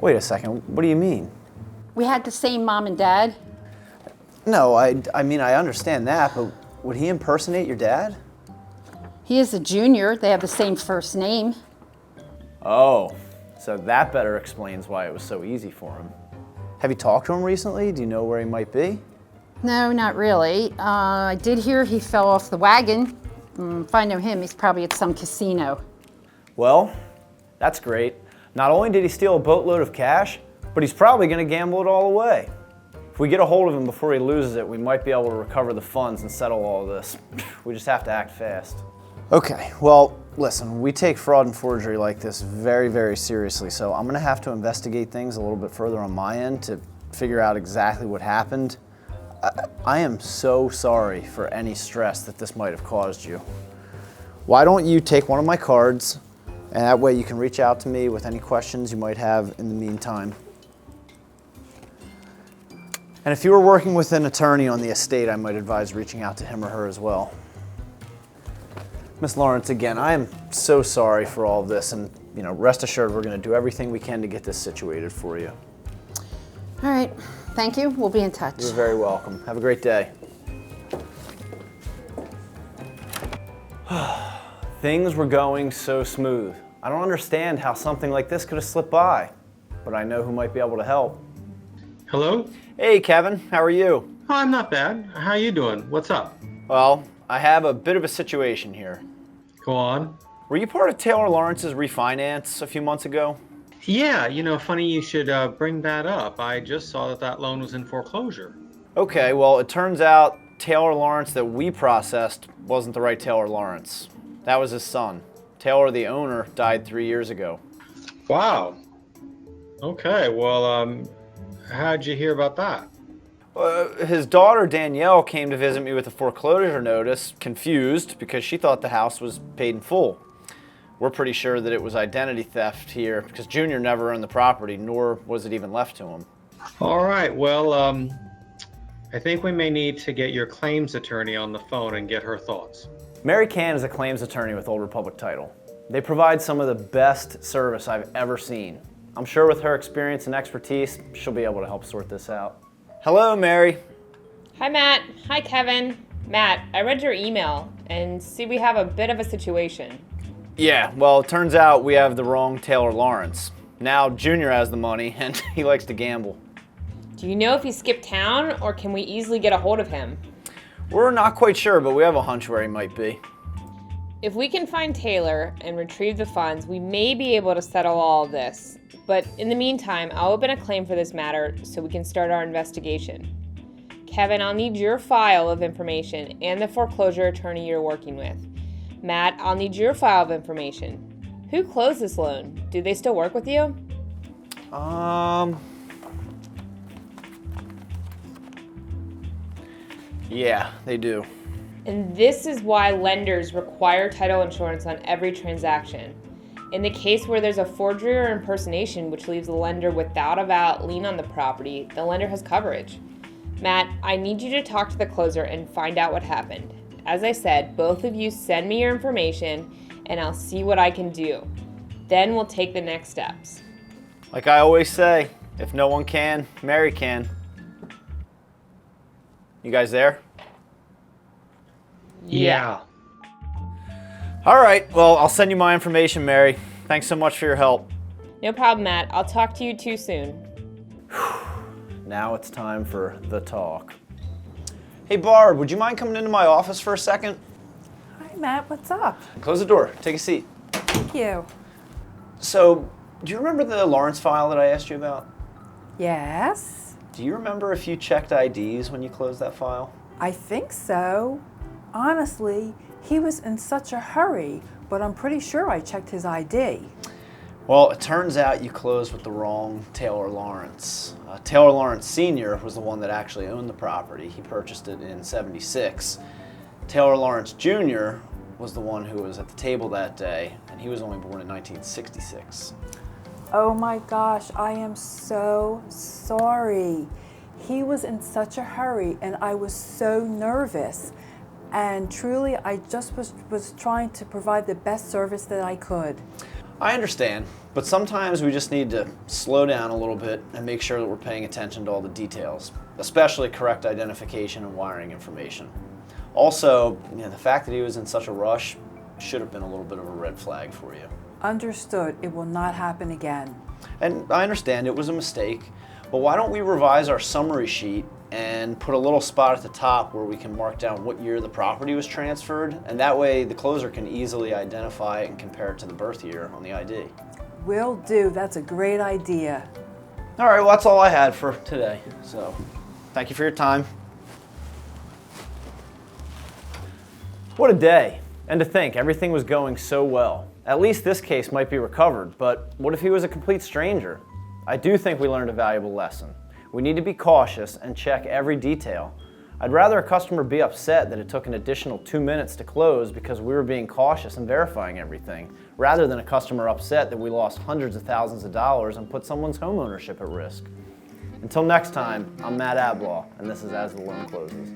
Wait a second, what do you mean? We had the same mom and dad. No, I mean, I understand that, but would he impersonate your dad? He is a junior. They have the same first name. Oh, so that better explains why it was so easy for him. Have you talked to him recently? Do you know where he might be? No, not really. I did hear he fell off the wagon. If I know him, he's probably at some casino. Well, that's great. Not only did he steal a boatload of cash, but he's probably going to gamble it all away. If we get a hold of him before he loses it, we might be able to recover the funds and settle all of this. We just have to act fast. Okay, well, listen, we take fraud and forgery like this very, very seriously, so I'm going to have to investigate things a little bit further on my end to figure out exactly what happened. I am so sorry for any stress that this might have caused you. Why don't you take one of my cards, and that way you can reach out to me with any questions you might have in the meantime. And if you were working with an attorney on the estate, I might advise reaching out to him or her as well. Miss Lawrence, again, I am so sorry for all of this, and rest assured we're going to do everything we can to get this situated for you. All right, thank you. We'll be in touch. You're very welcome. Have a great day. Things were going so smooth. I don't understand how something like this could have slipped by, but I know who might be able to help. Hello? Hey, Kevin, how are you? Oh, I'm not bad. How you doing? What's up? Well, I have a bit of a situation here. Go on. Were you part of Taylor Lawrence's refinance a few months ago? Yeah, funny you should bring that up. I just saw that loan was in foreclosure. Okay, well, it turns out Taylor Lawrence that we processed wasn't the right Taylor Lawrence. That was his son. Taylor, the owner, died 3 years ago. Wow. Okay, well, how'd you hear about that? His daughter, Danielle, came to visit me with a foreclosure notice, confused because she thought the house was paid in full. We're pretty sure that it was identity theft here because Junior never owned the property, nor was it even left to him. All right, well, I think we may need to get your claims attorney on the phone and get her thoughts. Mary Cann is a claims attorney with Old Republic Title. They provide some of the best service I've ever seen. I'm sure with her experience and expertise, she'll be able to help sort this out. Hello, Mary. Hi, Matt. Hi, Kevin. Matt, I read your email and see we have a bit of a situation. Yeah, well, it turns out we have the wrong Taylor Lawrence. Now Junior has the money and he likes to gamble. Do you know if he skipped town or can we easily get a hold of him? We're not quite sure, but we have a hunch where he might be. If we can find Taylor and retrieve the funds, we may be able to settle all of this. But in the meantime, I'll open a claim for this matter so we can start our investigation. Kevin, I'll need your file of information and the foreclosure attorney you're working with. Matt, I'll need your file of information. Who closed this loan? Do they still work with you? Yeah, they do. And this is why lenders require title insurance on every transaction. In the case where there's a forgery or impersonation which leaves the lender without a valid lien on the property, the lender has coverage. Matt, I need you to talk to the closer and find out what happened. As I said, both of you send me your information and I'll see what I can do. Then we'll take the next steps. Like I always say, if no one can, Mary can. You guys there? Yeah. All right, well, I'll send you my information, Mary. Thanks so much for your help. No problem, Matt. I'll talk to you too soon. Now it's time for the talk. Hey, Barb, would you mind coming into my office for a second? Hi, Matt. What's up? Close the door. Take a seat. Thank you. So, do you remember the Lawrence file that I asked you about? Yes? Do you remember if you checked IDs when you closed that file? I think so. Honestly, he was in such a hurry, but I'm pretty sure I checked his ID. Well, it turns out you closed with the wrong Taylor Lawrence. Taylor Lawrence Sr. was the one that actually owned the property. He purchased it in '76. Taylor Lawrence Jr. was the one who was at the table that day, and he was only born in 1966. Oh my gosh, I am so sorry. He was in such a hurry and I was so nervous. And truly, I just was trying to provide the best service that I could. I understand, but sometimes we just need to slow down a little bit and make sure that we're paying attention to all the details, especially correct identification and wiring information. Also, the fact that he was in such a rush should have been a little bit of a red flag for you. Understood. It will not happen again. And I understand it was a mistake, but why don't we revise our summary sheet and put a little spot at the top where we can mark down what year the property was transferred, and that way the closer can easily identify it and compare it to the birth year on the ID. Will do. That's a great idea. All right, well, that's all I had for today, so thank you for your time. What a day. And to think, everything was going so well. At least this case might be recovered, but what if he was a complete stranger? I do think we learned a valuable lesson. We need to be cautious and check every detail. I'd rather a customer be upset that it took an additional 2 minutes to close because we were being cautious and verifying everything, rather than a customer upset that we lost hundreds of thousands of dollars and put someone's home ownership at risk. Until next time, I'm Matt Ablaw, and this is As the Loan Closes.